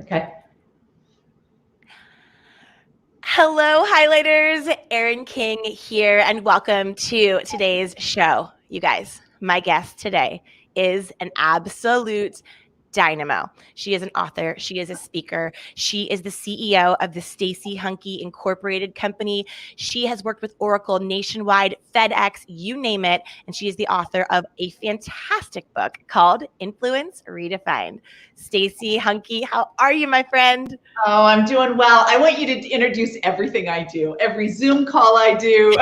Okay. Hello, highlighters. Erin King here, and welcome to today's show. You guys, my guest today is an absolute dynamo. She is an author. She is a speaker. She is the CEO of the Stacey Hanke Incorporated company. She has worked with Oracle nationwide, FedEx, you name it, and she is the author of a fantastic book called Influence Redefined. Stacey Hanke, how are you, my friend? Oh, I'm doing well. I want you to introduce everything I do, every Zoom call I do.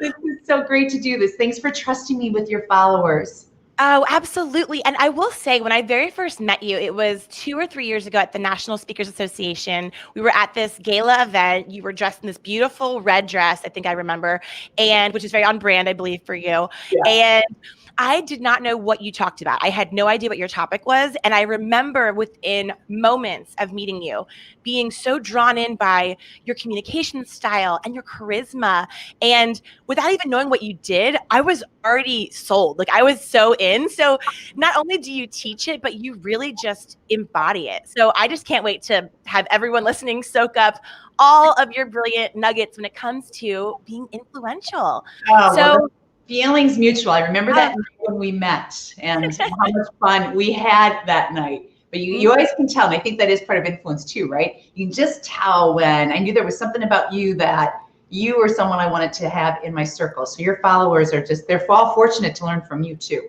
This is so great to do this. Thanks for trusting me with your followers. Oh, absolutely. And I will say, when I very first met you, it was 2 or 3 years ago at the National Speakers Association. We were at this gala event. You were dressed in this beautiful red dress, I think I remember, and which is very on brand, I believe, for you. Yeah. And I did not know what you talked about. I had no idea what your topic was. And I remember within moments of meeting you being so drawn in by your communication style and your charisma. And without even knowing what you did, I was already sold. Like, I was so in. So not only do you teach it, but you really just embody it. So I just can't wait to have everyone listening soak up all of your brilliant nuggets when it comes to being influential. Oh, well, So feelings mutual. I remember that uh, night when we met and how much fun we had that night. But you mhm. always can tell, and I think that is part of influence too, right? You can just tell when I knew there was something about you that you were someone I wanted to have in my circle. So your followers are just, they're all fortunate to learn from you too.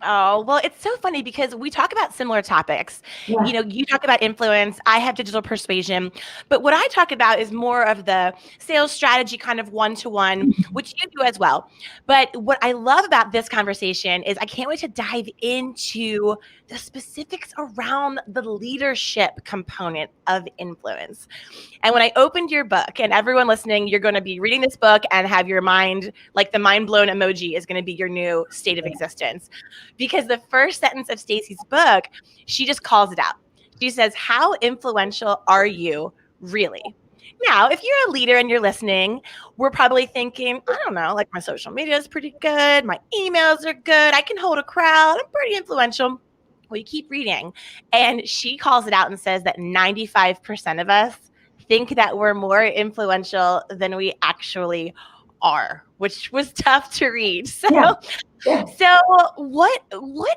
Oh, well, it's so funny because we talk about similar topics. Yeah. You talk about influence, I have digital persuasion, but what I talk about is more of the sales strategy kind of one-to-one, which you do as well. But what I love about this conversation is I can't wait to dive into the specifics around the leadership component of influence. And when I opened your book, and everyone listening, you're going to be reading this book and have your mind, like the mind blown emoji, is going to be your new state of existence. Because the first sentence of Stacey's book, she just calls it out. She says, "How influential are you really?" Now, if you're a leader and you're listening, we're probably thinking, I don't know, like my social media is pretty good. My emails are good. I can hold a crowd. I'm pretty influential. Well, you keep reading. And she calls it out and says that 95% of us think that we're more influential than we actually are, which was tough to read. So, Yeah. Yeah. so what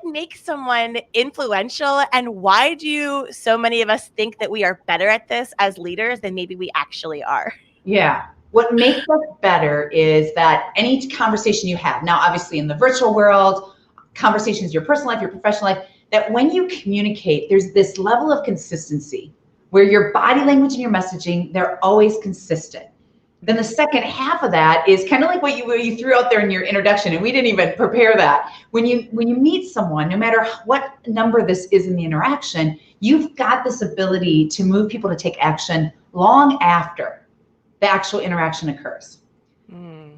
makes someone influential, and why do so many of us think that we are better at this as leaders than maybe we actually are? Yeah. What makes us better is that any conversation you have, now obviously in the virtual world, conversations, your personal life, your professional life, that when you communicate, there's this level of consistency where your body language and your messaging, they're always consistent. Then the second half of that is kind of like what you threw out there in your introduction, and we didn't even prepare that. When you meet someone, no matter what number this is in the interaction, you've got this ability to move people to take action long after the actual interaction occurs.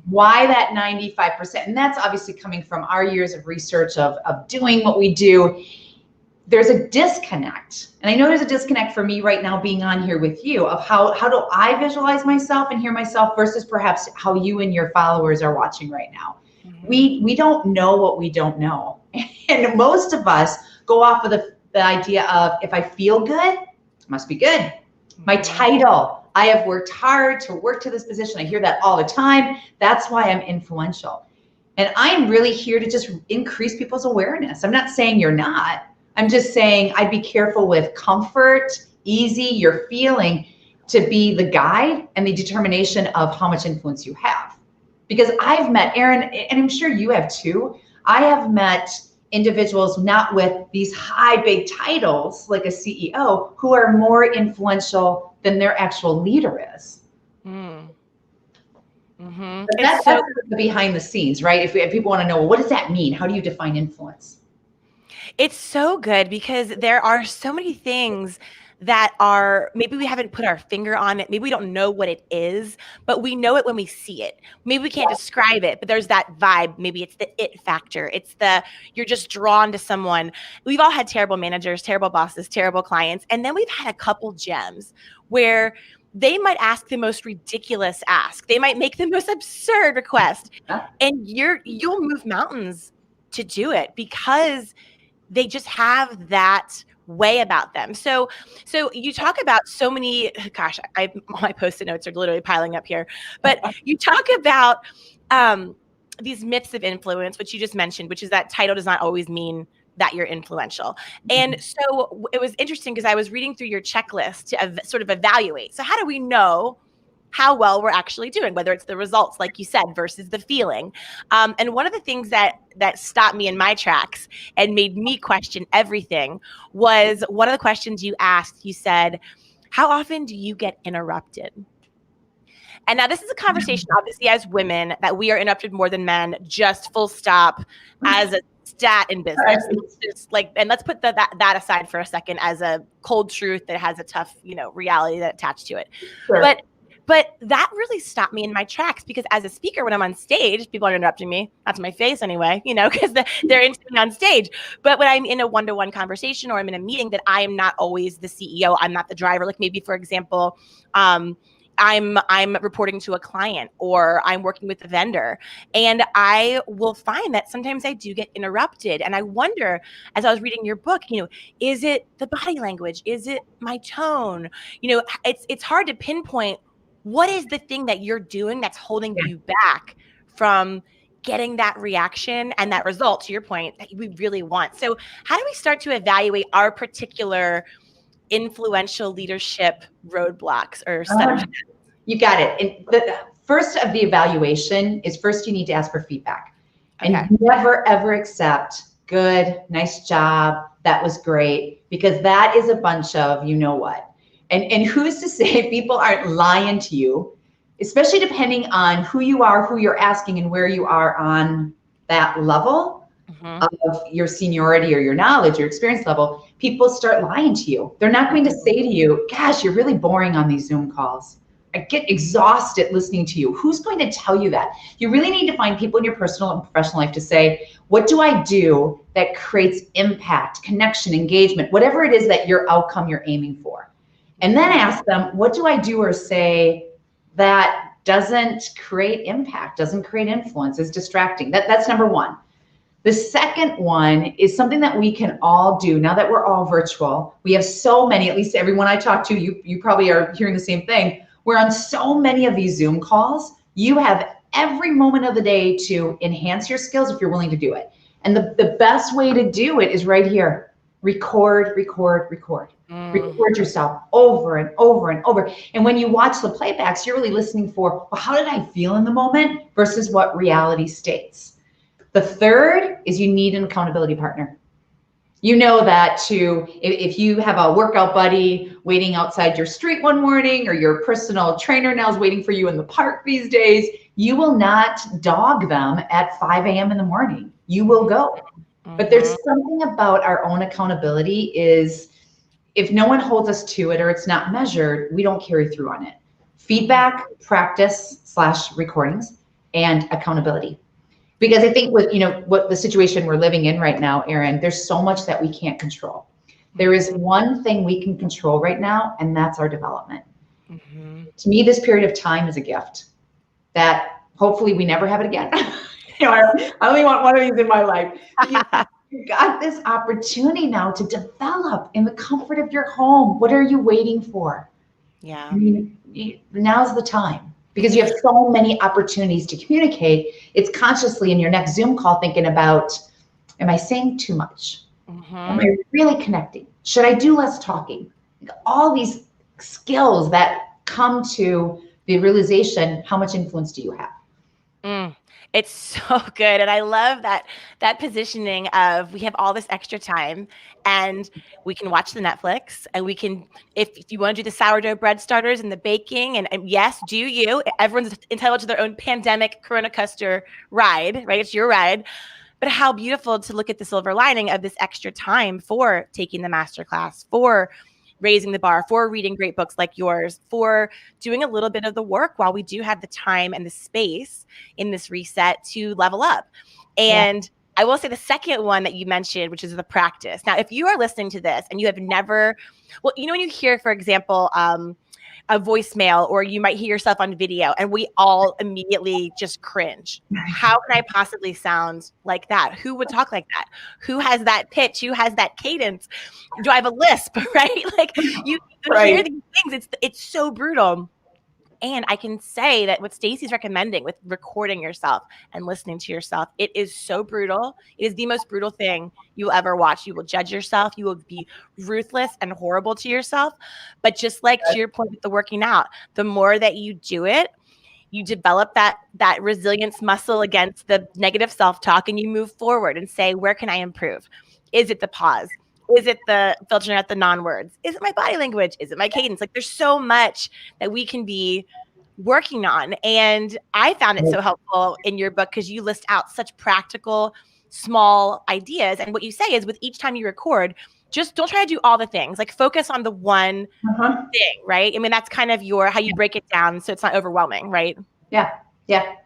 Why that 95%? And that's obviously coming from our years of research of doing what we do. There's a disconnect. And I know there's a disconnect for me right now being on here with you of how do I visualize myself and hear myself versus perhaps how you and your followers are watching right now. We don't know what we don't know. And most of us go off of the idea of, if I feel good, it must be good. My title, I have worked hard to work to this position. I hear that all the time. That's why I'm influential. And I am really here to just increase people's awareness. I'm not saying you're not. I'm just saying I'd be careful with comfort, easy, your feeling, to be the guide and the determination of how much influence you have. Because I've met, Erin, and I'm sure you have too, I have met individuals not with these high big titles like a CEO who are more influential than their actual leader is. But that's the behind the scenes, right? If people want to know, well, what does that mean? How do you define influence? It's so good because there are so many things that are, maybe we haven't put our finger on it. Maybe we don't know what it is, but we know it when we see it. Maybe we can't describe it, but there's that vibe. Maybe it's the it factor. It's you're just drawn to someone. We've all had terrible managers, terrible bosses, terrible clients. And then we've had a couple gems where they might ask the most ridiculous ask. They might make the most absurd request. And you'll move mountains to do it because they just have that way about them. So you talk about so many, gosh, my Post-it notes are literally piling up here, but you talk about these myths of influence, which you just mentioned, which is that title does not always mean that you're influential. And so it was interesting because I was reading through your checklist to sort of evaluate. So how do we know how well we're actually doing, whether it's the results, like you said, versus the feeling? And one of the things that stopped me in my tracks and made me question everything was one of the questions you asked. You said, how often do you get interrupted? And now this is a conversation, obviously, as women, that we are interrupted more than men, just full stop, as a stat in business. Just and let's put that aside for a second as a cold truth that has a tough, reality that attached to it. Sure. But that really stopped me in my tracks, because as a speaker, when I'm on stage, people are interrupting me. Not to my face anyway, because they're into me on stage. But when I'm in a one-to-one conversation or I'm in a meeting, that I am not always the CEO. I'm not the driver. Like maybe, for example, I'm reporting to a client, or I'm working with a vendor, and I will find that sometimes I do get interrupted. And I wonder, as I was reading your book, is it the body language? Is it my tone? It's hard to pinpoint what is the thing that you're doing that's holding you back from getting that reaction and that result, to your point, that we really want. So how do we start to evaluate our particular influential leadership roadblocks or stutters? You got it. And the first of the evaluation is, first you need to ask for feedback. Okay. And never, ever accept good, nice job, that was great, because that is a bunch of what. And who's to say people aren't lying to you, especially depending on who you are, who you're asking, and where you are on that level of your seniority or your knowledge, your experience level. People start lying to you. They're not going to say to you, gosh, you're really boring on these Zoom calls. I get exhausted listening to you. Who's going to tell you that? You really need to find people in your personal and professional life to say, what do I do that creates impact, connection, engagement, whatever it is that your outcome you're aiming for? And then ask them, what do I do or say that doesn't create impact, doesn't create influence, is distracting? That's number one. The second one is something that we can all do now that we're all virtual. We have so many, at least everyone I talk to, you probably are hearing the same thing. We're on so many of these Zoom calls. You have every moment of the day to enhance your skills if you're willing to do it. And the best way to do it is right here. Record, record, record. Record yourself over and over and over. And when you watch the playbacks, you're really listening for, well, how did I feel in the moment versus what reality states. The third is you need an accountability partner. You know that if you have a workout buddy waiting outside your street one morning, or your personal trainer now is waiting for you in the park these days, you will not dog them at 5 a.m. in the morning. You will go. But there's something about our own accountability is, if no one holds us to it or it's not measured, we don't carry through on it. Feedback, practice / recordings, and accountability. Because I think with what the situation we're living in right now, Erin, there's so much that we can't control. There is one thing we can control right now, and that's our development. To me, this period of time is a gift that hopefully we never have it again. I only want one of these in my life. You got this opportunity now to develop in the comfort of your home. What are you waiting for? Yeah. Now's the time, because you have so many opportunities to communicate. It's consciously in your next Zoom call thinking about, am I saying too much? Am I really connecting? Should I do less talking? All these skills that come to the realization, how much influence do you have? It's so good. And I love that positioning of, we have all this extra time and we can watch the Netflix, and we can, if you want to do the sourdough bread starters and the baking, and yes, do you. Everyone's entitled to their own pandemic Corona Custer ride, right? It's your ride. But how beautiful to look at the silver lining of this extra time for taking the masterclass, for raising the bar, for reading great books like yours, for doing a little bit of the work while we do have the time and the space in this reset to level up. And I will say the second one that you mentioned, which is the practice. Now, if you are listening to this and you have never, when you hear, for example, a voicemail, or you might hear yourself on video, and we all immediately just cringe. How can I possibly sound like that? Who would talk like that? Who has that pitch? Who has that cadence? Do I have a lisp? Right? Like you hear these things. It's so brutal. And I can say that what Stacey's recommending with recording yourself and listening to yourself, it is so brutal. It is the most brutal thing you will ever watch. You will judge yourself. You will be ruthless and horrible to yourself. But just like to your point with the working out, the more that you do it, you develop that resilience muscle against the negative self-talk, and you move forward and say, where can I improve? Is it the pause? Is it the filtering out the non-words? Is it my body language? Is it my cadence? Like there's so much that we can be working on. And I found it so helpful in your book because you list out such practical, small ideas. And what you say is with each time you record, just don't try to do all the things. Like focus on the one thing, right? I mean, that's kind of how you break it down so it's not overwhelming, right? Yeah.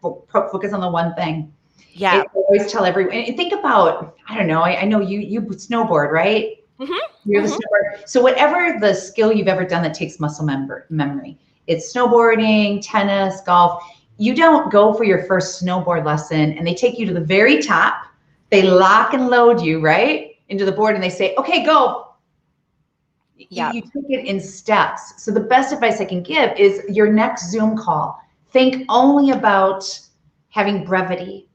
Focus on the one thing. Yeah. I always tell everyone, and think about, I don't know, I know you snowboard, right? You have a snowboard. So whatever the skill you've ever done that takes muscle memory, it's snowboarding, tennis, golf. You don't go for your first snowboard lesson and they take you to the very top. They lock and load you, right, into the board, and they say, okay, go. You take it in steps. So the best advice I can give is your next Zoom call, think only about having brevity,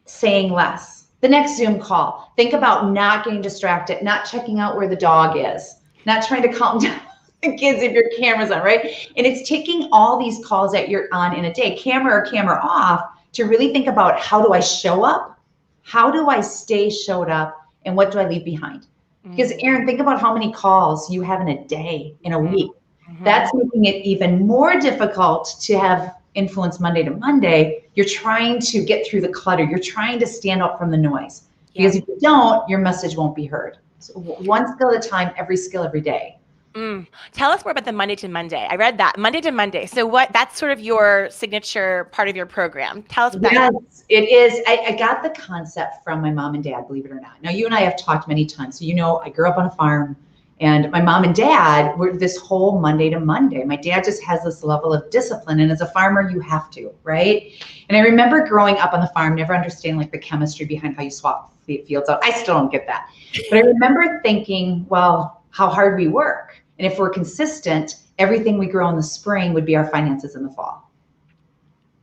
saying less. The next Zoom call, think about not getting distracted, not checking out where the dog is, not trying to calm down the kids if your camera's on, right? And it's taking all these calls that you're on in a day, camera or camera off, to really think about, how do I show up? How do I stay showed up? And what do I leave behind? Because Erin, think about how many calls you have in a day, in a week. That's making it even more difficult to have influence Monday to Monday. You're trying to get through the clutter. You're trying to stand out from the noise. Because if you don't, your message won't be heard. So one skill at a time, every skill every day. Tell us more about the Monday to Monday. I read that, Monday to Monday. So that's sort of your signature part of your program. Tell us what that is. It is. I got the concept from my mom and dad, believe it or not. Now, you and I have talked many times. So, you know, I grew up on a farm, and my mom and dad were this whole Monday to Monday. My dad just has this level of discipline, and as a farmer, you have to, right? And I remember growing up on the farm, never understanding like the chemistry behind how you swap fields out. I still don't get that. But I remember thinking, well, how hard we work. And if we're consistent, everything we grow in the spring would be our finances in the fall,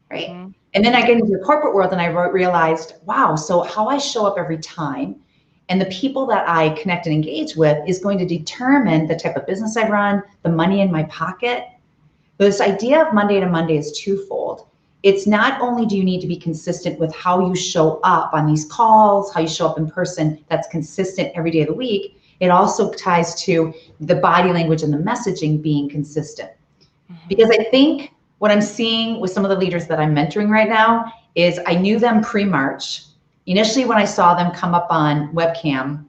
right? And then I get into the corporate world and I realized, wow, so how I show up every time and the people that I connect and engage with is going to determine the type of business I run, the money in my pocket. This idea of Monday to Monday is twofold. It's not only do you need to be consistent with how you show up on these calls, how you show up in person, that's consistent every day of the week. It also ties to the body language and the messaging being consistent. Because I think what I'm seeing with some of the leaders that I'm mentoring right now is I knew them pre-March. Initially, when I saw them come up on webcam,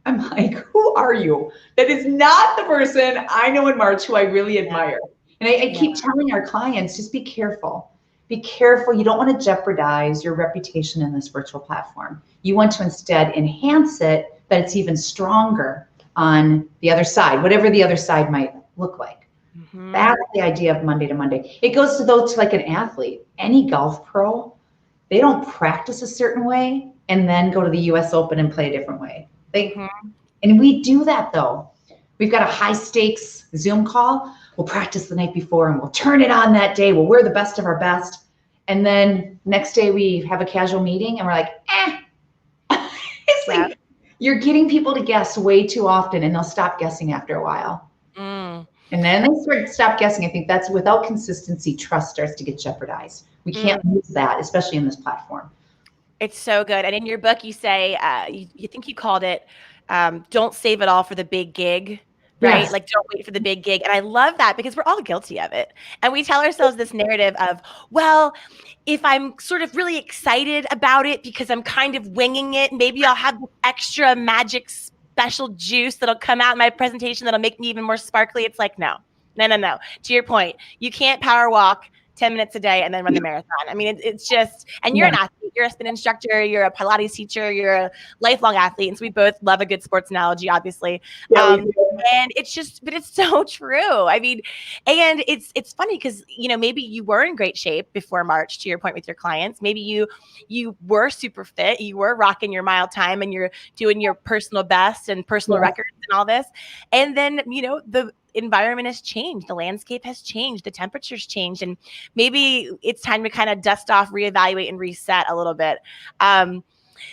I'm like, who are you? That is not the person I know in March who I really admire. And I keep telling our clients, just be careful. Be careful. You don't want to jeopardize your reputation in this virtual platform. You want to instead enhance it, that it's even stronger on the other side, whatever the other side might look like. That's the idea of Monday to Monday. It goes to those like an athlete, any golf pro, they don't practice a certain way and then go to the US Open and play a different way. And we do that though. We've got a high stakes Zoom call. We'll practice the night before and we'll turn it on that day. We'll wear the best of our best. And then next day we have a casual meeting and we're like, it's like, you're getting people to guess way too often and they'll stop guessing after a while. And then they stop guessing. I think that's without consistency, trust starts to get jeopardized. We can't lose that, especially in this platform. It's so good. And in your book, you say, you think you called it, don't save it all for the big gig, right? Yes. Like don't wait for the big gig. And I love that because we're all guilty of it. And we tell ourselves this narrative of, well, if I'm sort of really excited about it because I'm kind of winging it, maybe I'll have extra magic special juice that'll come out in my presentation that'll make me even more sparkly. It's like, no. To your point, you can't power walk 10 minutes a day and then run the marathon. I mean, it's just, and you're an athlete, you're a spin instructor, you're a Pilates teacher, you're a lifelong athlete. And so we both love a good sports analogy, obviously. And it's just, but it's so true. I mean, and it's funny because, you know, maybe you were in great shape before March, to your point with your clients. Maybe you were super fit, you were rocking your mile time and you're doing your personal best and personal records and all this. And then, you know, the environment has changed, the landscape has changed, the temperature's changed, and maybe it's time to kind of dust off, reevaluate, and reset a little bit.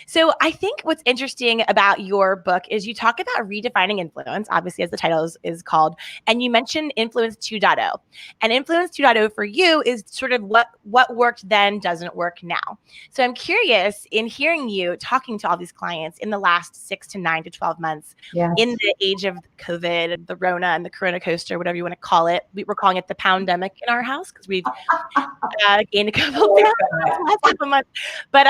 So I think what's interesting about your book is you talk about redefining influence, obviously, as the title is called, and you mentioned Influence 2.0. And Influence 2.0 for you is sort of what worked then doesn't work now. So I'm curious, in hearing you talking to all these clients in the last 6 to 9 to 12 months, in the age of COVID, the Rona and the Corona coaster, whatever you want to call it. We're calling it the Poundemic in our house because we've gained a couple pounds in the last couple months. But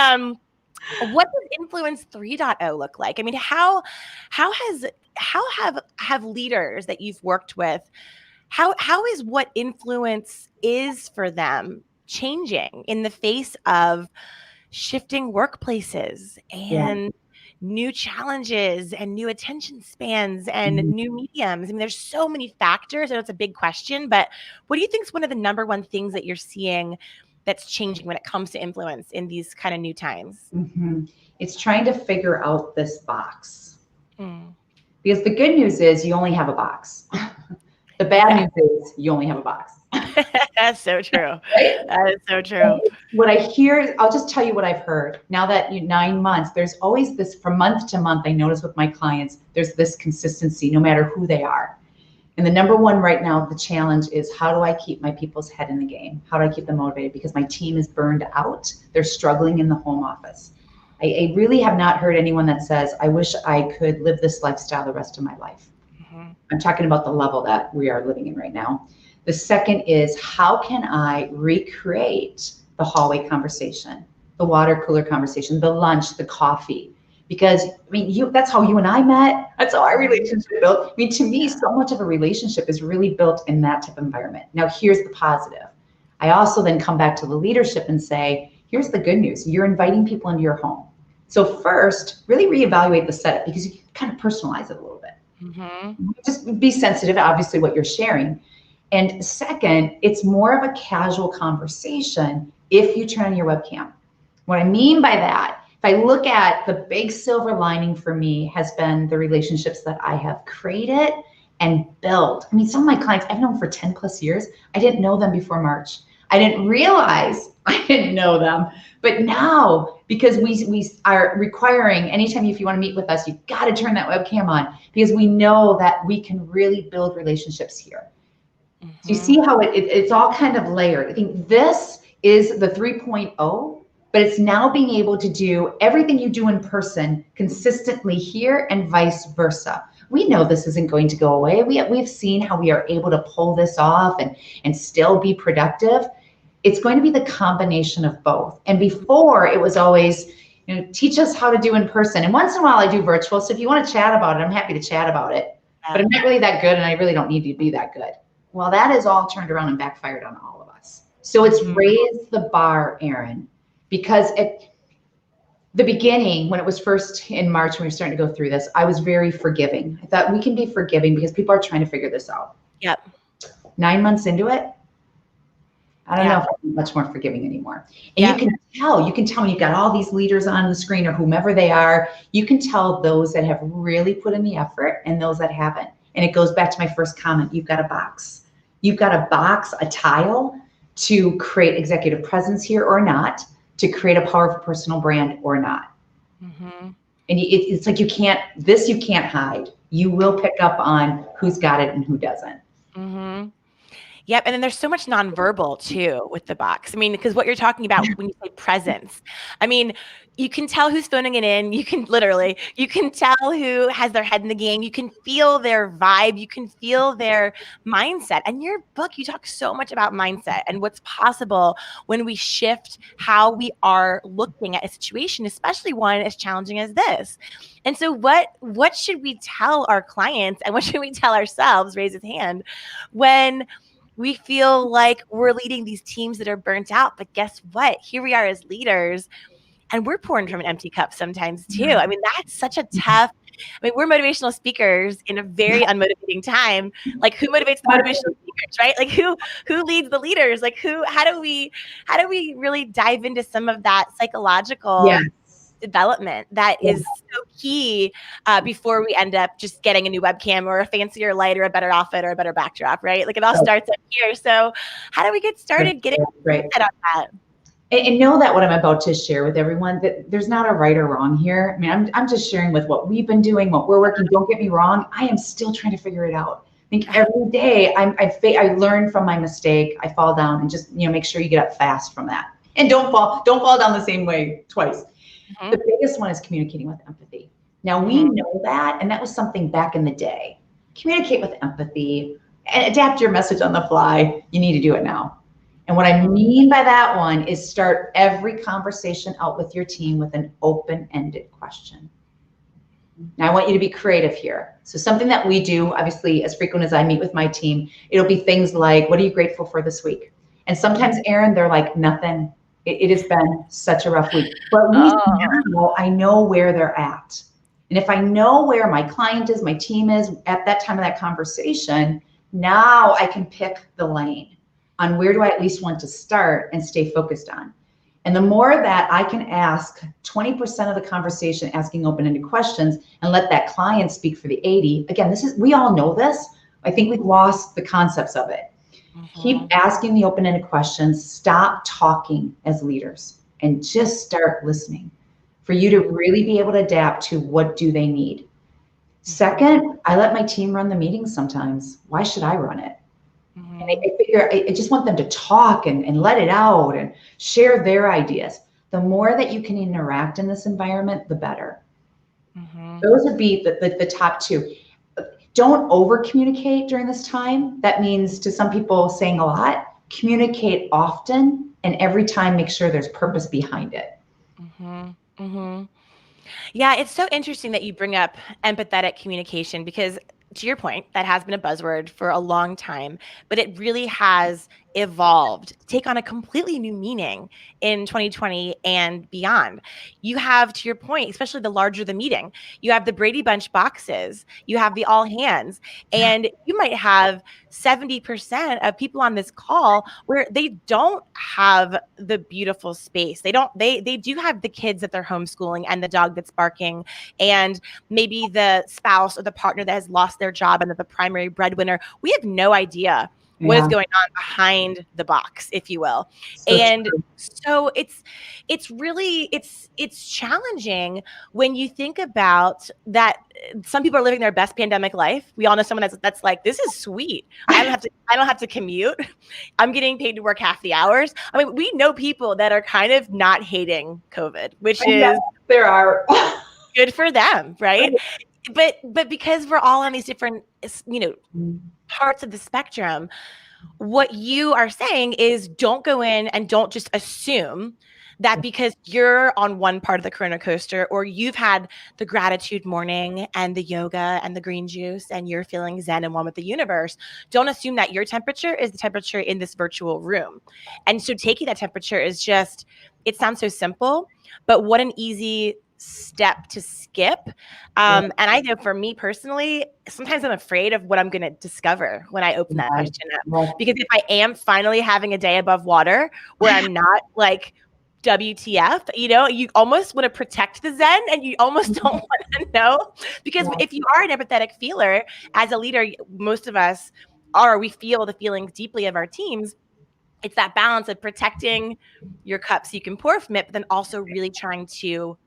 what does Influence 3.0 look like? I mean, how have leaders that you've worked with, how is what influence is for them changing in the face of shifting workplaces and new challenges and new attention spans and new mediums? I mean, there's so many factors. I know it's a big question, but what do you think is one of the number one things that you're seeing that's changing when it comes to influence in these kind of new times? It's trying to figure out this box. Because the good news is you only have a box. The bad news is you only have a box. That's so true. Right? That is so true. What I hear, I'll just tell you what I've heard. Now that 9 months, there's always this, from month to month, I notice with my clients, there's this consistency no matter who they are. And the number one right now, the challenge is, how do I keep my people's head in the game? How do I keep them motivated? Because my team is burned out. They're struggling in the home office. I really have not heard anyone that says, I wish I could live this lifestyle the rest of my life. I'm talking about the level that we are living in right now. The second is, how can I recreate the hallway conversation, the water cooler conversation, the lunch, the coffee? Because I mean, that's how you and I met. That's how our relationship built. I mean, to me, so much of a relationship is really built in that type of environment. Now, here's the positive. I also then come back to the leadership and say, here's the good news. You're inviting people into your home. So first, really reevaluate the setup, because you can kind of personalize it a little bit. Just be sensitive, obviously, what you're sharing. And second, it's more of a casual conversation if you turn on your webcam. What I mean by that, if I look at the big silver lining for me, has been the relationships that I have created and built. I mean, some of my clients I've known for 10 plus years. I didn't know them before March. I didn't realize I didn't know them. But now, because we are requiring, anytime if you want to meet with us, you've got to turn that webcam on, because we know that we can really build relationships here. So you see how it's all kind of layered. I think this is the 3.0. But it's now being able to do everything you do in person consistently here and vice versa. We know this isn't going to go away. We've seen how we are able to pull this off and still be productive. It's going to be the combination of both. And before, it was always, teach us how to do in person. And once in a while I do virtual. So if you want to chat about it, I'm happy to chat about it. But I'm not really that good, and I really don't need to be that good. Well, that is all turned around and backfired on all of us. So it's raised the bar, Erin. Because at the beginning, when it was first in March, when we were starting to go through this, I was very forgiving. I thought we can be forgiving because people are trying to figure this out. 9 months into it, I don't know if I'm much more forgiving anymore. And you can tell when you've got all these leaders on the screen or whomever they are, you can tell those that have really put in the effort and those that haven't. And it goes back to my first comment. You've got a box. You've got a box, a tile to create executive presence here or not, to create a powerful personal brand or not. And it's like you can't hide. You will pick up on who's got it and who doesn't. Yep. And then there's so much nonverbal too with the box. I mean, because what you're talking about when you say presence, I mean, you can tell who's phoning it in. You can tell who has their head in the game. You can feel their vibe. You can feel their mindset. And your book, you talk so much about mindset and what's possible when we shift how we are looking at a situation, especially one as challenging as this. And so what should we tell our clients and what should we tell ourselves, raise his hand, when We feel like we're leading these teams that are burnt out. But guess what? Here we are as leaders, and we're pouring from an empty cup sometimes too. I mean, that's such a tough. I mean, we're motivational speakers in a very unmotivating time. Like, who motivates the motivational speakers, right? Like, who leads the leaders? Like, how do we really dive into some of that psychological development that is so key before we end up just getting a new webcam or a fancier light or a better outfit or a better backdrop, right? Like, it all starts up here. So how do we get started getting set on that? And know that what I'm about to share with everyone, that there's not a right or wrong here. I mean, I'm just sharing with what we've been doing, what we're working. Don't get me wrong. I am still trying to figure it out. I think every day I learn from my mistake. I fall down, and just, make sure you get up fast from that. And don't fall down the same way twice. The biggest one is communicating with empathy. Now we know that, and that was something back in the day. Communicate with empathy and adapt your message on the fly. You need to do it now. And what I mean by that one is start every conversation out with your team with an open-ended question. Now I want you to be creative here. So something that we do, obviously, as frequent as I meet with my team, it'll be things like, what are you grateful for this week? And sometimes, Erin, they're like, nothing. It has been such a rough week. But at least now I know where they're at. And if I know where my client is, my team is at that time of that conversation, now I can pick the lane on where do I at least want to start and stay focused on. And the more that I can ask 20% of the conversation, asking open-ended questions, and let that client speak for the 80. Again, we all know this. I think we've lost the concepts of it. Keep asking the open-ended questions. Stop talking as leaders and just start listening for you to really be able to adapt to what do they need. Second, I let my team run the meetings sometimes. Why should I run it? And I figure I just want them to talk and let it out and share their ideas. The more that you can interact in this environment, the better. Those would be the top two. Don't over communicate during this time. That means, to some people, saying a lot. Communicate often, and every time make sure there's purpose behind it. Yeah, it's so interesting that you bring up empathetic communication, because to your point, that has been a buzzword for a long time, but it really has evolved, take on a completely new meaning in 2020 and beyond. You have, to your point, especially the larger the meeting, you have the Brady Bunch boxes, you have the all hands, and you might have 70% of people on this call where they don't have the beautiful space. They do have the kids that they're homeschooling and the dog that's barking, and maybe the spouse or the partner that has lost their job and they're the primary breadwinner. We have no idea what is going on behind the box, if you will. So it's really challenging when you think about that. Some people are living their best pandemic life. We all know someone that's like, this is sweet. I don't have to commute. I'm getting paid to work half the hours. I mean, we know people that are kind of not hating COVID, which is there are good for them, right? But because we're all on these different, parts of the spectrum, what you are saying is, don't go in and don't just assume that because you're on one part of the Corona coaster, or you've had the gratitude morning and the yoga and the green juice and you're feeling zen and one with the universe, don't assume that your temperature is the temperature in this virtual room. And so taking that temperature is just, it sounds so simple, but what an easy step to skip. And I know for me personally, sometimes I'm afraid of what I'm going to discover when I open that question up. Because if I am finally having a day above water where I'm not like, WTF, you almost want to protect the Zen, and you almost don't want to know, because if you are an empathetic feeler as a leader, most of us are, we feel the feelings deeply of our teams. It's that balance of protecting your cup so you can pour from it, but then also really trying to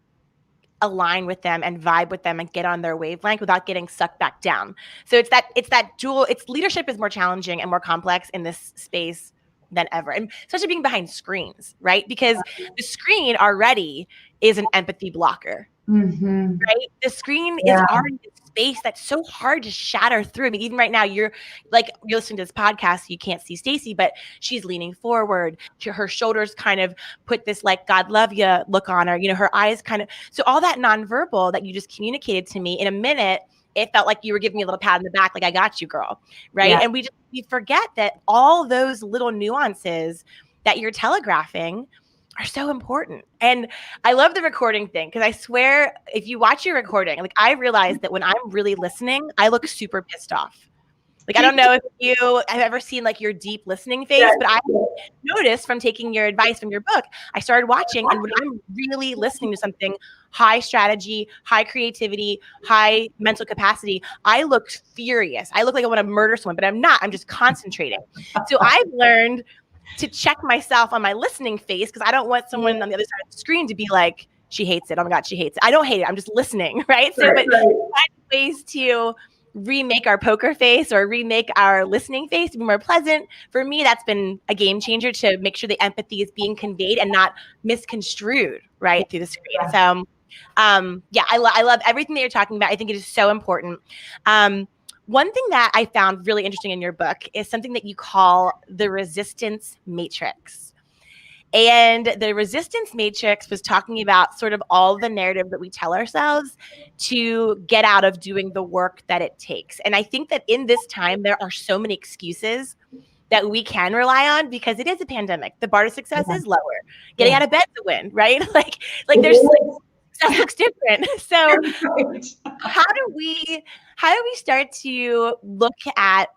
align with them and vibe with them and get on their wavelength without getting sucked back down. So it's that dual, leadership is more challenging and more complex in this space than ever. And especially being behind screens, right? Because the screen already is an empathy blocker, right? The screen is already a space that's so hard to shatter through. I mean, even right now, you're listening to this podcast, you can't see Stacey, but she's leaning forward. Her shoulders kind of put this like, God love you look on her, her eyes kind of, so all that nonverbal that you just communicated to me in a minute it felt like you were giving me a little pat on the back, like, I got you, girl. Right. Yeah. And we forget that all those little nuances that you're telegraphing are so important. And I love the recording thing, because I swear, if you watch your recording, like, I realize that when I'm really listening, I look super pissed off. Like, I don't know if you have ever seen like your deep listening face, but I noticed from taking your advice from your book, I started watching, and when I'm really listening to something high strategy, high creativity, high mental capacity, I look furious. I look like I want to murder someone, but I'm not. I'm just concentrating. So I've learned to check myself on my listening face, because I don't want someone on the other side of the screen to be like, she hates it. Oh my God, she hates it. I don't hate it. I'm just listening, right? So, but find ways to remake our poker face or remake our listening face to be more pleasant. For me, that's been a game changer, to make sure the empathy is being conveyed and not misconstrued right through the screen. So I love everything that you're talking about. I think it is so important. One thing that I found really interesting in your book is something that you call the resistance matrix. And the resistance matrix was talking about sort of all the narrative that we tell ourselves to get out of doing the work that it takes. And I think that in this time, there are so many excuses that we can rely on, because it is a pandemic. The bar to success is lower. Getting out of bed's a win, right? like there's like, success looks different. So how do we start to look at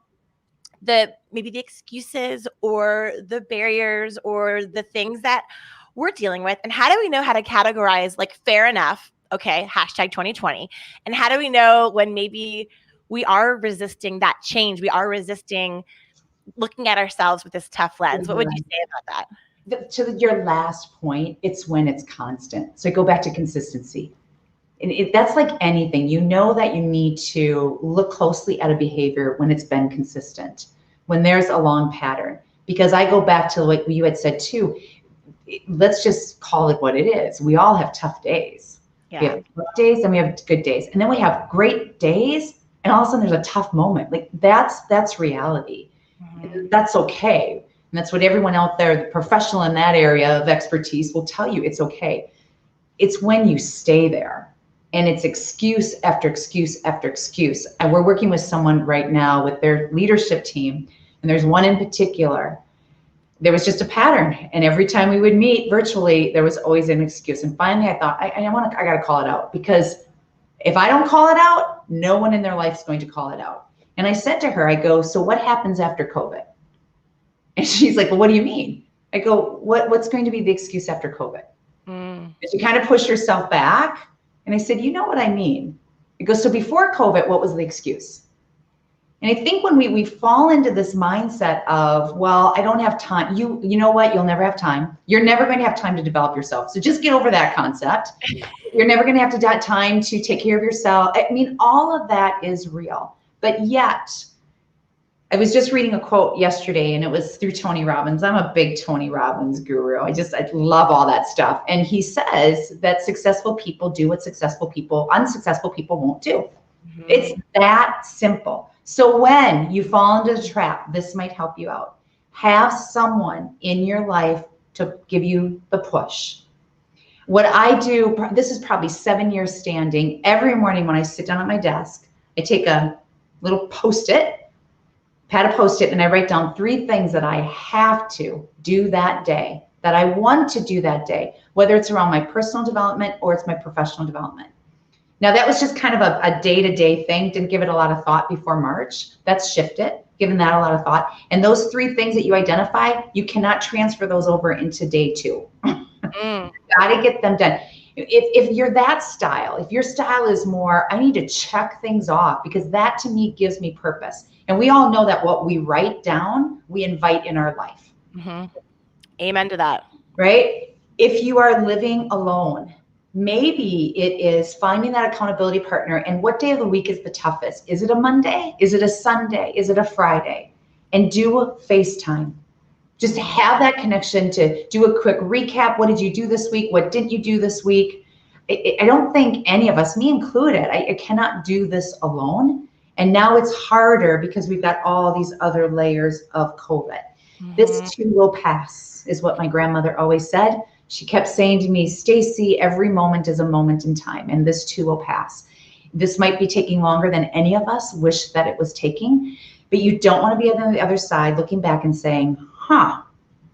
maybe the excuses or the barriers or the things that we're dealing with? And how do we know how to categorize, like, fair enough, okay, hashtag 2020? And how do we know when maybe we are resisting that change? We are resisting looking at ourselves with this tough lens. What would you say about that? To your last point, it's when it's constant. So I go back to consistency. And that's like anything. You know that you need to look closely at a behavior when it's been consistent, when there's a long pattern. Because I go back to like you had said too, let's just call it what it is. We all have tough days. Yeah. We have tough days and we have good days. And then we have great days, and all of a sudden there's a tough moment. Like that's reality. Mm-hmm. That's okay. And that's what everyone out there, the professional in that area of expertise, will tell you. It's okay. It's when you stay there. And it's excuse after excuse after excuse. And we're working with someone right now with their leadership team. And there's one in particular. There was just a pattern. And every time we would meet virtually, there was always an excuse. And finally, I thought, I got to call it out. Because if I don't call it out, no one in their life is going to call it out. And I said to her, I go, so what happens after COVID? And she's like, well, what do you mean? I go, what's going to be the excuse after COVID? And she kind of pushed herself back. And I said, you know what I mean? It goes, so before COVID, what was the excuse? And I think when we fall into this mindset of, well, I don't have time. You know what? You'll never have time. You're never going to have time to develop yourself. So just get over that concept. You're never going to have time to take care of yourself. I mean, all of that is real. But yet, I was just reading a quote yesterday, and it was through Tony Robbins. I'm a big Tony Robbins guru. I love all that stuff. And he says that successful people do what unsuccessful people won't do. Mm-hmm. It's that simple. So when you fall into the trap, this might help you out. Have someone in your life to give you the push. What I do, this is probably 7 years standing. Every morning when I sit down at my desk, I take a little Post-it, pad a Post-it, and I write down 3 things that I have to do that day, that I want to do that day, whether it's around my personal development or it's my professional development. Now, that was just kind of a day-to-day thing. Didn't give it a lot of thought before March. That's shifted, given that a lot of thought. And those 3 things that you identify, you cannot transfer those over into day 2. You got to get them done. If you're that style, if your style is more, I need to check things off, because that to me gives me purpose. And we all know that what we write down, we invite in our life. Mm-hmm. Amen to that. Right? If you are living alone, maybe it is finding that accountability partner. And what day of the week is the toughest? Is it a Monday? Is it a Sunday? Is it a Friday? And do a FaceTime. Just have that connection to do a quick recap. What did you do this week? What didn't you do this week? I don't think any of us, me included, I cannot do this alone. And now it's harder because we've got all these other layers of COVID. Mm-hmm. This too will pass, is what my grandmother always said. She kept saying to me, Stacey, every moment is a moment in time, and this too will pass. This might be taking longer than any of us wish that it was taking, but you don't want to be on the other side looking back and saying,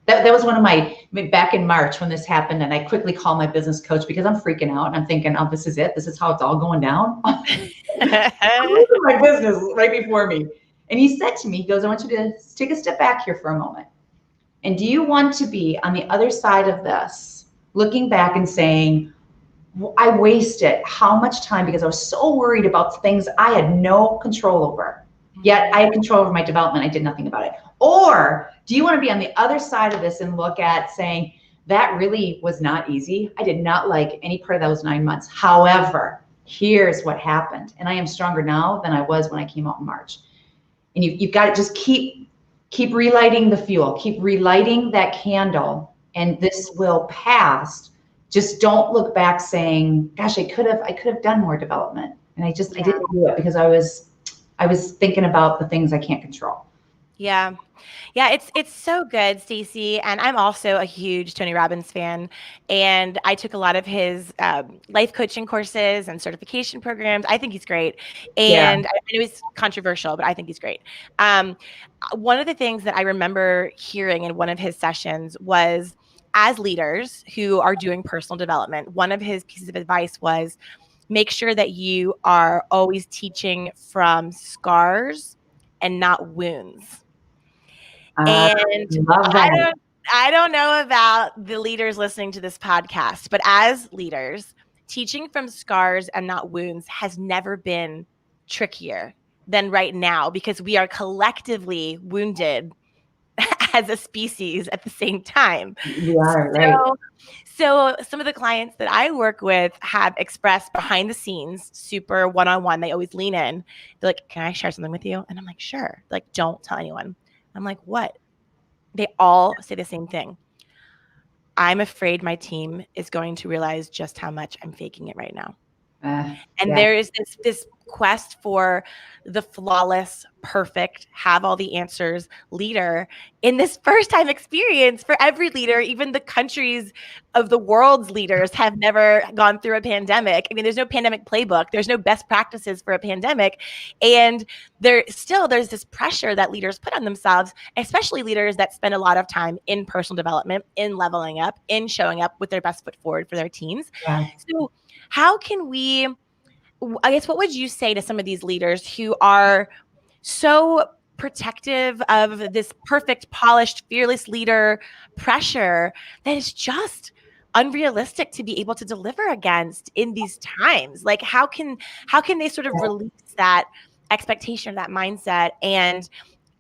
that was one of back in March when this happened, and I quickly called my business coach because I'm freaking out and I'm thinking, oh, this is it. This is how it's all going down. My business right before me. And he said to me, he goes, I want you to take a step back here for a moment. And do you want to be on the other side of this, looking back and saying, I wasted how much time because I was so worried about things I had no control over. Yet I had control over my development. I did nothing about it. Or do you want to be on the other side of this and look at saying, that really was not easy. I did not like any part of those 9 months. However, here's what happened. And I am stronger now than I was when I came out in March. And you've got to just keep relighting the fuel, keep relighting that candle, and this will pass. Just don't look back saying, gosh, I could have done more development. And I didn't do it because I was thinking about the things I can't control. Yeah. Yeah, it's so good, Stacey. And I'm also a huge Tony Robbins fan. And I took a lot of his life coaching courses and certification programs. I think he's great. And I know he's controversial, but I think he's great. One of the things that I remember hearing in one of his sessions was, as leaders who are doing personal development, one of his pieces of advice was, make sure that you are always teaching from scars and not wounds. And I don't know about the leaders listening to this podcast, but as leaders, teaching from scars and not wounds has never been trickier than right now, because we are collectively wounded as a species at the same time. You are, right. So some of the clients that I work with have expressed behind the scenes, super one-on-one, they always lean in. They're like, can I share something with you? And I'm like, sure. Like, don't tell anyone. I'm like, what? They all say the same thing. I'm afraid my team is going to realize just how much I'm faking it right now. There is this quest for the flawless, perfect, have all the answers leader in this first time experience for every leader. Even the countries of the world's leaders have never gone through a pandemic. I mean, there's no pandemic playbook. There's no best practices for a pandemic. And there's this pressure that leaders put on themselves, especially leaders that spend a lot of time in personal development, in leveling up, in showing up with their best foot forward for their teams. Yeah. So how can we, I guess, what would you say to some of these leaders who are so protective of this perfect, polished, fearless leader pressure that is just unrealistic to be able to deliver against in these times? Like, how can they sort of release that expectation, that mindset, and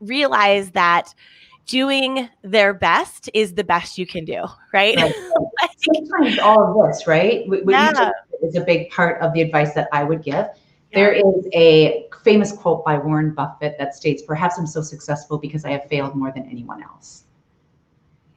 realize that doing their best is the best you can do, right? Sometimes all of this, right? Is a big part of the advice that I would give. Yeah. There is a famous quote by Warren Buffett that states, perhaps I'm so successful because I have failed more than anyone else.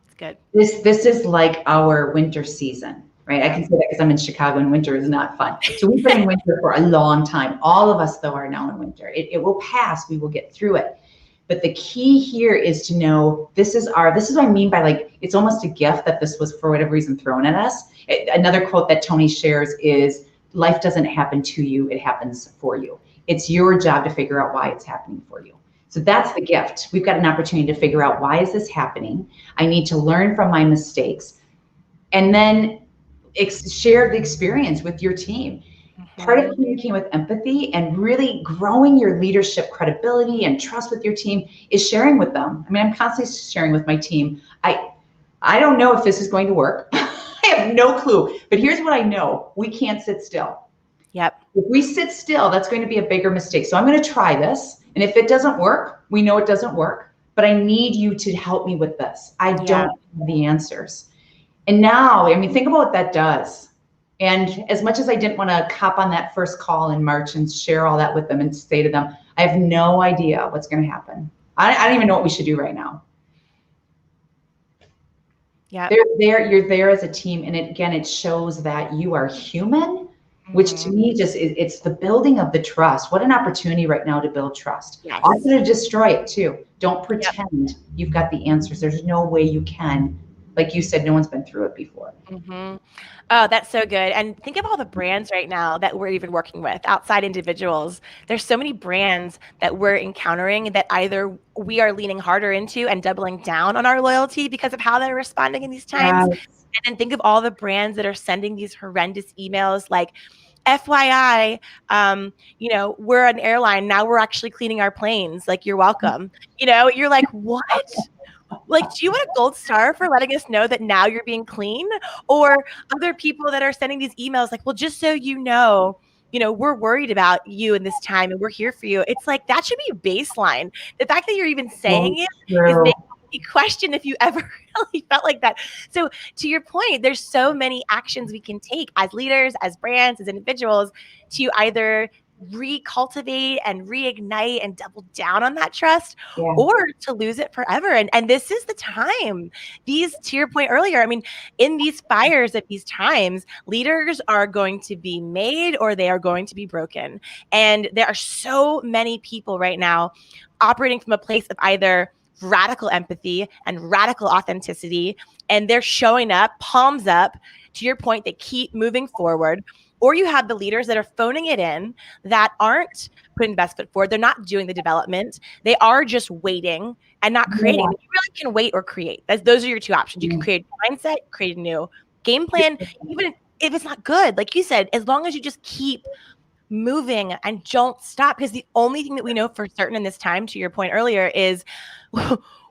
It's good. This is like our winter season, right? I can say that because I'm in Chicago and winter is not fun. So we've been in winter for a long time. All of us, though, are now in winter. It will pass. We will get through it. But the key here is to know this is what I mean by, like, it's almost a gift that this was for whatever reason thrown at us. Another quote that Tony shares is, life doesn't happen to you, it happens for you. It's your job to figure out why it's happening for you. So that's the gift. We've got an opportunity to figure out, why is this happening? I need to learn from my mistakes, and then share the experience with your team. Part of communicating with empathy and really growing your leadership credibility and trust with your team is sharing with them. I mean, I'm constantly sharing with my team. I don't know if this is going to work. I have no clue, but here's what I know. We can't sit still. Yep. If we sit still, that's going to be a bigger mistake. So I'm going to try this. And if it doesn't work, we know it doesn't work, but I need you to help me with this. I don't have the answers. And now, I mean, think about what that does. And as much as I didn't want to hop on that first call in March and share all that with them and say to them, I have no idea what's going to happen. I don't even know what we should do right now. Yeah, you're there as a team. And it shows that you are human, which to me it's the building of the trust. What an opportunity right now to build trust. Yes. Also to destroy it too. Don't pretend you've got the answers. There's no way you can like you said, no one's been through it before. Mm-hmm. Oh, that's so good. And think of all the brands right now that we're even working with outside individuals. There's so many brands that we're encountering that either we are leaning harder into and doubling down on our loyalty because of how they're responding in these times. Yes. And then think of all the brands that are sending these horrendous emails like, FYI, we're an airline. Now we're actually cleaning our planes. Like, you're welcome. You're like, what? Like, do you want a gold star for letting us know that now you're being clean? Or other people that are sending these emails like, well, just so we're worried about you in this time and we're here for you. It's like, that should be a baseline. The fact that you're even saying it is making me question if you ever really felt like that. So to your point, there's so many actions we can take as leaders, as brands, as individuals to either recultivate and reignite and double down on that trust, or to lose it forever. And this is the time. To your point earlier, I mean, in these fires at these times, leaders are going to be made or they are going to be broken. And there are so many people right now operating from a place of either radical empathy and radical authenticity, and they're showing up, palms up. To your point, they keep moving forward. Or you have the leaders that are phoning it in, that aren't putting best foot forward. They're not doing the development. They are just waiting and not creating. You really can wait or create. Those are your two options. You can create a mindset, create a new game plan, even if it's not good. Like you said, as long as you just keep moving and don't stop, because the only thing that we know for certain in this time, to your point earlier, is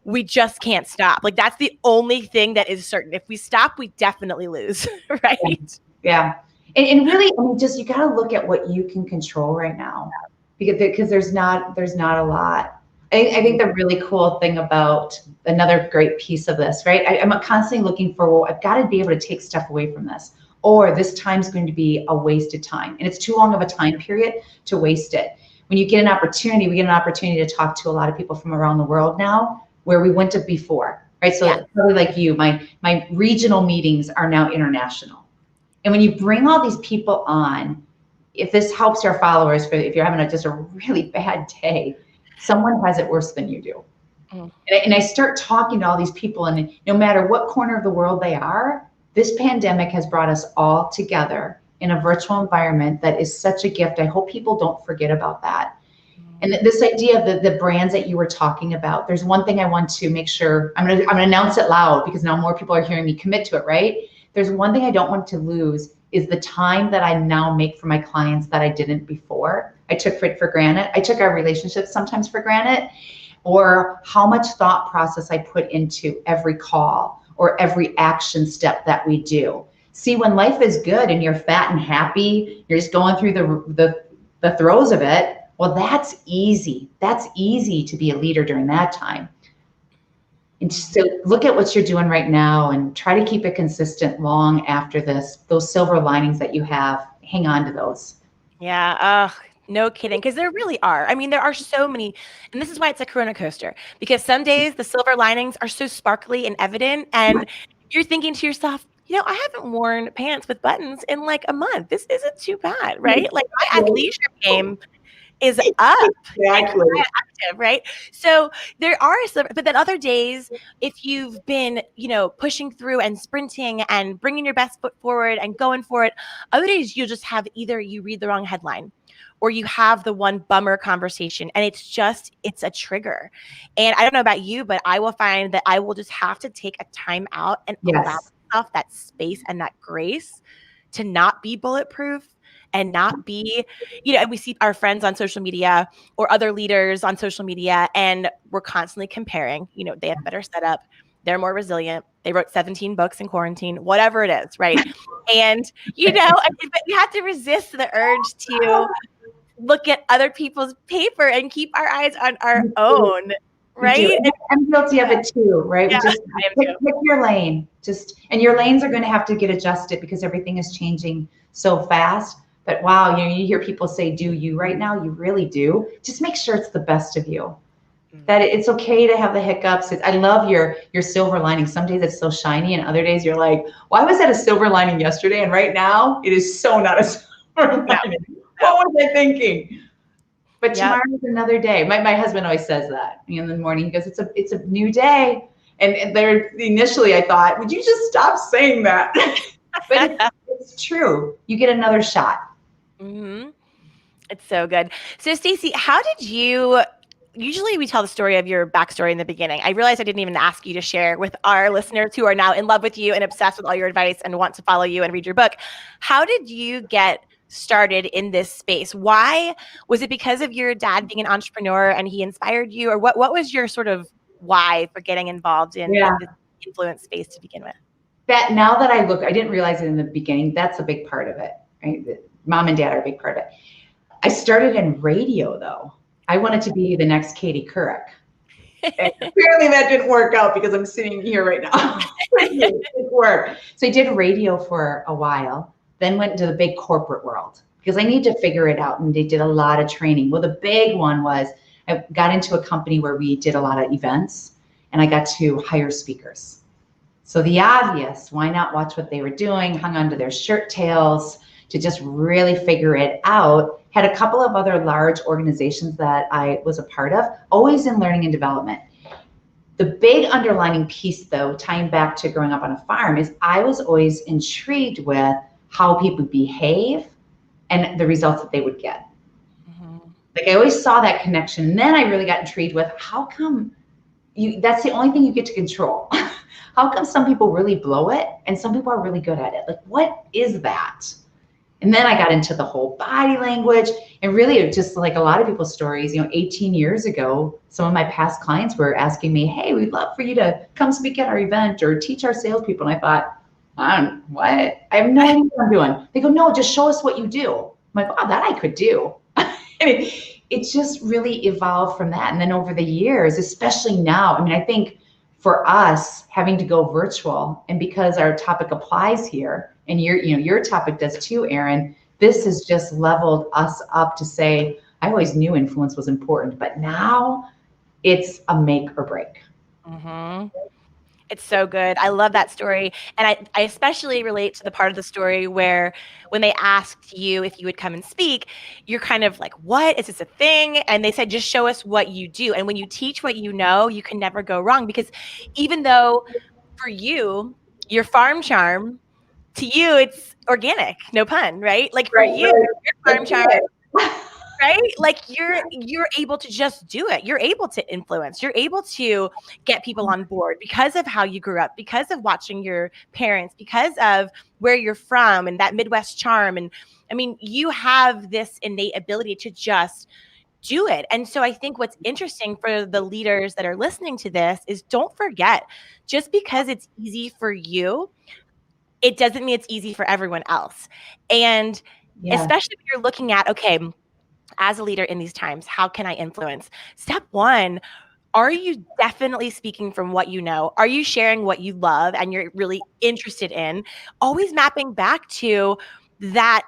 we just can't stop. Like, that's the only thing that is certain. If we stop, we definitely lose, right? Yeah. And really, I mean, just, you got to look at what you can control right now, because there's not a lot. I think the really cool thing about another great piece of this, right? I'm constantly looking for, well, I've got to be able to take stuff away from this, or this time's going to be a wasted time. And it's too long of a time period to waste it. When you get an opportunity, we get an opportunity to talk to a lot of people from around the world now where we went to before, right? So probably like you, my regional meetings are now international. And when you bring all these people on, if this helps your followers, if you're having just a really bad day, someone has it worse than you do. And I start talking to all these people, and no matter what corner of the world they are, this pandemic has brought us all together in a virtual environment that is such a gift. I hope people don't forget about that. And this idea of the brands that you were talking about, there's one thing I want to make sure, I'm gonna announce it loud, because now more people are hearing me commit to it, right? There's one thing I don't want to lose, is the time that I now make for my clients that I didn't before. I took it for granted. I took our relationships sometimes for granted, or how much thought process I put into every call or every action step that we do. See, when life is good and you're fat and happy, you're just going through the throes of it, well, that's easy. That's easy to be a leader during that time. And so look at what you're doing right now and try to keep it consistent long after this. Those silver linings that you have, hang on to those. Yeah. No kidding. Because there really are. I mean, there are so many. And this is why it's a Corona coaster. Because some days the silver linings are so sparkly and evident. And you're thinking to yourself, I haven't worn pants with buttons in like a month. This isn't too bad, right? Like, my athleisure game is up. Exactly. Active, right? So there are some, but then other days, if you've been, pushing through and sprinting and bringing your best foot forward and going for it, other days you'll just have either you read the wrong headline or you have the one bummer conversation, and it's a trigger. And I don't know about you, but I will find that I will just have to take a time out and allow myself that space and that grace to not be bulletproof and not be, and we see our friends on social media or other leaders on social media, and we're constantly comparing, they have better setup, they're more resilient, they wrote 17 books in quarantine, whatever it is, right? And, but we have to resist the urge to look at other people's paper and keep our eyes on our own, right? I'm guilty of it too, right? Yeah, Just pick your lane. And your lanes are going to have to get adjusted because everything is changing so fast. But wow, you hear people say, do you right now? You really do. Just make sure it's the best of you. That it's okay to have the hiccups. I love your silver lining. Some days it's so shiny, and other days you're like, why was that a silver lining yesterday? And right now it is so not a silver lining. What was I thinking? But tomorrow is another day. My husband always says that in the morning. He goes, it's a new day. And there, initially I thought, would you just stop saying that? But it's true. You get another shot. Mm-hmm. It's so good. So Stacey, how did you, usually we tell the story of your backstory in the beginning. I realized I didn't even ask you to share with our listeners who are now in love with you and obsessed with all your advice and want to follow you and read your book. How did you get started in this space? Why? Was it because of your dad being an entrepreneur and he inspired you? Or what was your sort of why for getting involved in this influence space to begin with? That now that I look, I didn't realize it in the beginning. That's a big part of it, right? Mom and dad are a big part of it. I started in radio though. I wanted to be the next Katie Couric. And apparently that didn't work out because I'm sitting here right now. It didn't work. So I did radio for a while, then went into the big corporate world because I needed to figure it out. And they did a lot of training. Well, the big one was I got into a company where we did a lot of events and I got to hire speakers. So the obvious, why not watch what they were doing, hung onto their shirt tails to just really figure it out. Had a couple of other large organizations that I was a part of, always in learning and development. The big underlining piece though, tying back to growing up on a farm, is I was always intrigued with how people behave and the results that they would get. Mm-hmm. Like I always saw that connection. And then I really got intrigued with how come that's the only thing you get to control. How come some people really blow it and some people are really good at it? Like, what is that? And then I got into the whole body language and really just like a lot of people's stories, 18 years ago, some of my past clients were asking me, hey, we'd love for you to come speak at our event or teach our salespeople. And I thought, what? I have no idea what I'm doing. They go, no, just show us what you do. I'm like, wow, that I could do. It just really evolved from that. And then over the years, especially now, I think for us having to go virtual, and because our topic applies here, and your topic does too, Erin, this has just leveled us up to say, I always knew influence was important, but now it's a make or break. Mm-hmm. It's so good. I love that story. And I especially relate to the part of the story where when they asked you if you would come and speak, you're kind of like, what? Is this a thing? And they said, just show us what you do. And when you teach what you know, you can never go wrong. Because even though for you, your farm charm, to you, it's organic, no pun, right? Like for you, your farm charm, right? Like you're able to just do it. You're able to influence. You're able to get people on board because of how you grew up, because of watching your parents, because of where you're from and that Midwest charm. And you have this innate ability to just do it. And so I think what's interesting for the leaders that are listening to this is don't forget, just because it's easy for you, it doesn't mean it's easy for everyone else. And especially if you're looking at, okay, as a leader in these times, how can I influence? Step one, are you definitely speaking from what you know? Are you sharing what you love and you're really interested in? Always mapping back to that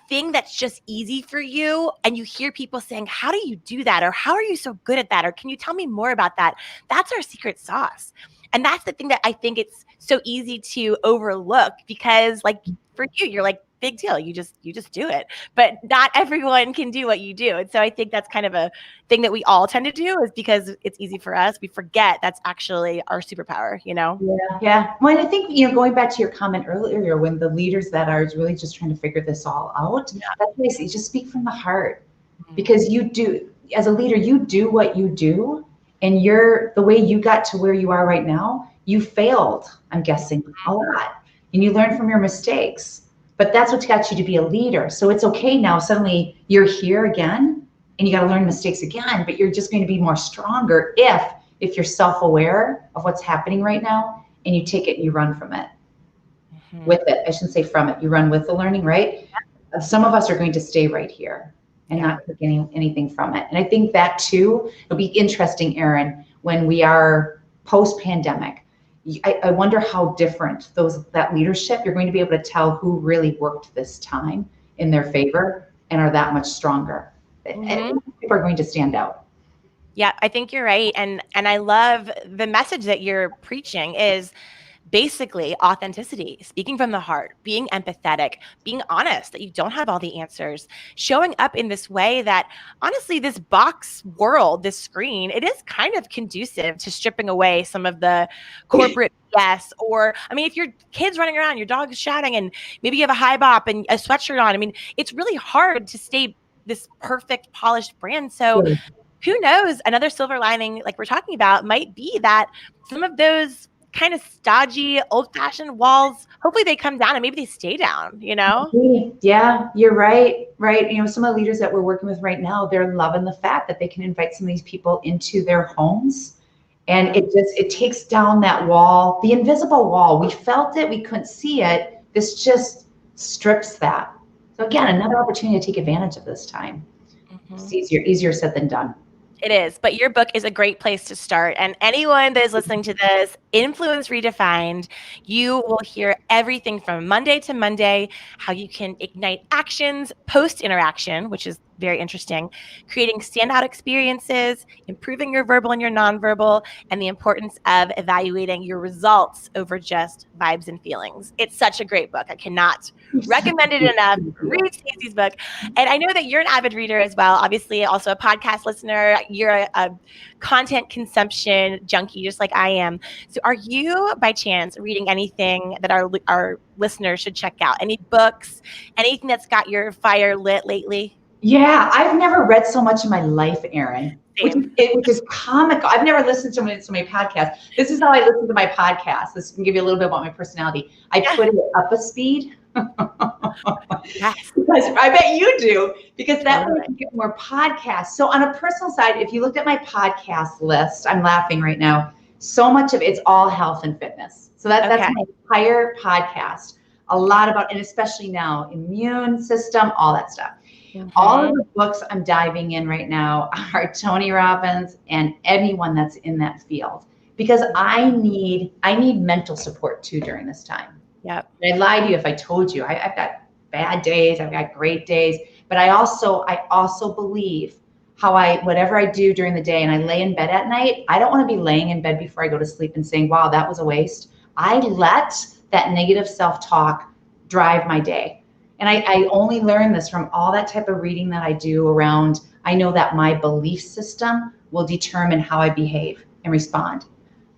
thing that's just easy for you. And you hear people saying, how do you do that? Or how are you so good at that? Or can you tell me more about that? That's our secret sauce. And that's the thing that I think it's so easy to overlook because like for you, you're like, big deal. You just do it, but not everyone can do what you do. And so I think that's kind of a thing that we all tend to do is because it's easy for us. We forget that's actually our superpower, Yeah. Well, I think, going back to your comment earlier, when the leaders that are really just trying to figure this all out, that's basically just speak from the heart, because you do, as a leader, you do what you do. And the way you got to where you are right now, you failed, I'm guessing, a lot. And you learn from your mistakes. But that's what got you to be a leader. So it's okay now. Suddenly you're here again and you got to learn mistakes again, but you're just going to be more stronger if you're self-aware of what's happening right now and you take it and you run from it. With it. I shouldn't say from it. You run with the learning, right? Some of us are going to stay right here and not getting anything from it. And I think that too, it'll be interesting, Erin, when we are post-pandemic. I wonder how different that leadership, you're going to be able to tell who really worked this time in their favor and are that much stronger. And people are going to stand out. Yeah, I think you're right. And I love the message that you're preaching is basically authenticity, speaking from the heart, being empathetic, being honest that you don't have all the answers, showing up in this way that honestly, this box world, this screen, it is kind of conducive to stripping away some of the corporate BS. Or, I mean, if your kid's running around, your dog is shouting, and maybe you have a high bop and a sweatshirt on, I mean, it's really hard to stay this perfect polished brand. So who knows, another silver lining like we're talking about might be that some of those kind of stodgy old-fashioned walls, hopefully they come down and maybe they stay down, you know? Yeah, you're right. You know, some of the leaders that we're working with right now, they're loving the fact that they can invite some of these people into their homes. And it takes down that wall, the invisible wall. We felt it, we couldn't see it. This just strips that. So again, another opportunity to take advantage of this time. It's easier said than done. It is, but your book is a great place to start. And anyone that is listening to this, Influence Redefined, you will hear everything from Monday to Monday, how you can ignite actions, post-interaction, which is very interesting, creating standout experiences, improving your verbal and your nonverbal, and the importance of evaluating your results over just vibes and feelings. It's such a great book. I cannot recommend it enough. Read Stacey's book. And I know that you're an avid reader as well, obviously also a podcast listener. You're a content consumption junkie, just like I am. So are you, by chance, reading anything that our listeners should check out? Any books, anything that's got your fire lit lately? Yeah, I've never read so much in my life, Erin, which is comical. I've never listened to so many podcasts. This is how I listen to my podcast. This can give you a little bit about my personality. I put it up a speed. Yes. Because I bet you do, because that way you can get more podcasts. So on a personal side, if you looked at my podcast list, I'm laughing right now, so much of it's all health and fitness. So that's my entire podcast. A lot about, and especially now, immune system, all that stuff. All of the books I'm diving in right now are Tony Robbins and anyone that's in that field, because I need mental support too during this time. Yep. I'd lie to you if I told you I've got bad days, I've got great days, but I also believe whatever I do during the day and I lay in bed at night, I don't want to be laying in bed before I go to sleep and saying, wow, that was a waste. I let that negative self-talk drive my day. And I only learned this from all that type of reading that I do around, I know that my belief system will determine how I behave and respond.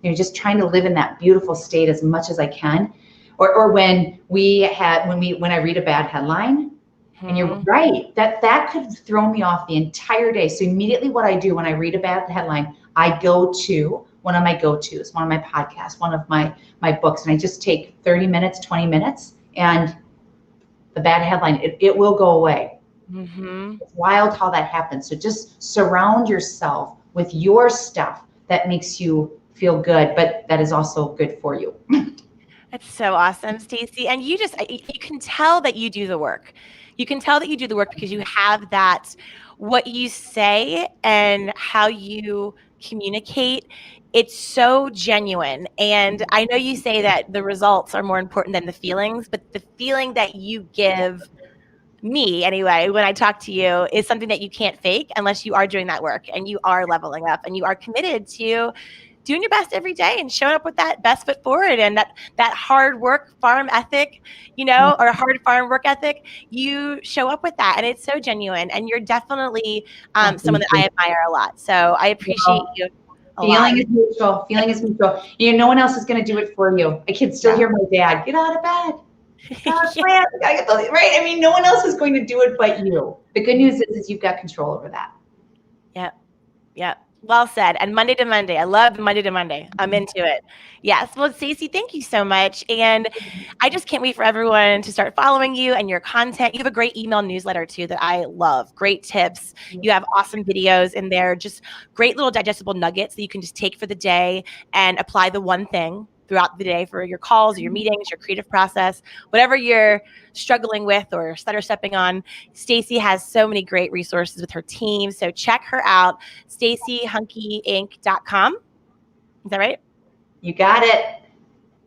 You know, just trying to live in that beautiful state as much as I can. Or when I read a bad headline, and you're right, that could throw me off the entire day. So immediately what I do when I read a bad headline, I go to one of my go-tos, one of my podcasts, one of my books, and I just take 30 minutes, 20 minutes, and the bad headline, it will go away. It's wild how that happens. So just surround yourself with your stuff that makes you feel good, but that is also good for you. That's so awesome, Stacey. And you can tell that you do the work. You can tell that you do the work because you have that, what you say and how you communicate. It's so genuine. And I know you say that the results are more important than the feelings, but the feeling that you give me anyway, when I talk to you, is something that you can't fake unless you are doing that work and you are leveling up and you are committed to doing your best every day and showing up with that best foot forward and that hard work farm ethic, or hard farm work ethic. You show up with that, and it's so genuine. And you're definitely someone that I admire a lot. So I appreciate you. Feeling is mutual. Feeling is mutual. No one else is going to do it for you. I can still hear my dad, get out of bed. Right? I mean, no one else is going to do it but you. The good news is you've got control over that. Yep. Well said. And Monday to Monday. I love Monday to Monday. I'm into it. Yes. Well, Stacey, thank you so much. And I just can't wait for everyone to start following you and your content. You have a great email newsletter too that I love. Great tips. You have awesome videos in there. Just great little digestible nuggets that you can just take for the day and apply the one thing throughout the day for your calls, your meetings, your creative process, whatever you're struggling with or stutter stepping on. Stacey has so many great resources with her team. So check her out, StaceyHankeInc.com. Is that right? You got it.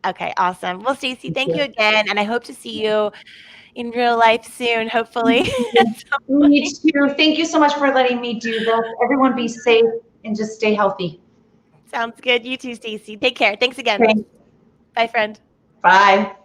Okay, awesome. Well, Stacey, thank you again. And I hope to see you in real life soon, hopefully. Me too. Thank you so much for letting me do this. Everyone be safe and just stay healthy. Sounds good. You too, Stacey. Take care. Thanks again. Thanks. Bye, friend. Bye.